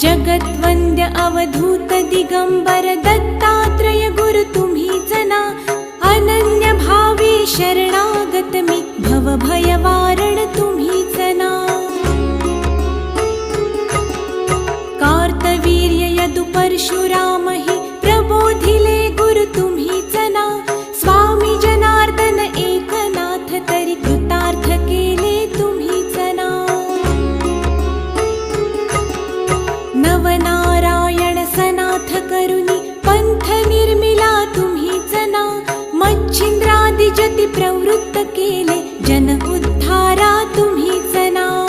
जगद्वन्द्य अवधूत दिगंबर दत्तात्रय गुरु तुम्हीच ना. अनन्य भावे शरणागत मी भव भय वारण तुम्हीच ना. कार्तवीर्य यदु परशुराम हि प्रबोधिले गुरु तुम्हीच ना. स्वामी जनार्दन एकनाथ तरी कृतार्थ केले तुम्हीच ना. नवनारायण सनाथ करुणी पंथ निर्मिला तुम्हीच ना. मच्छिंद्रादि जति प्रवृत्त केले जन उद्धारा तुम्हीच ना.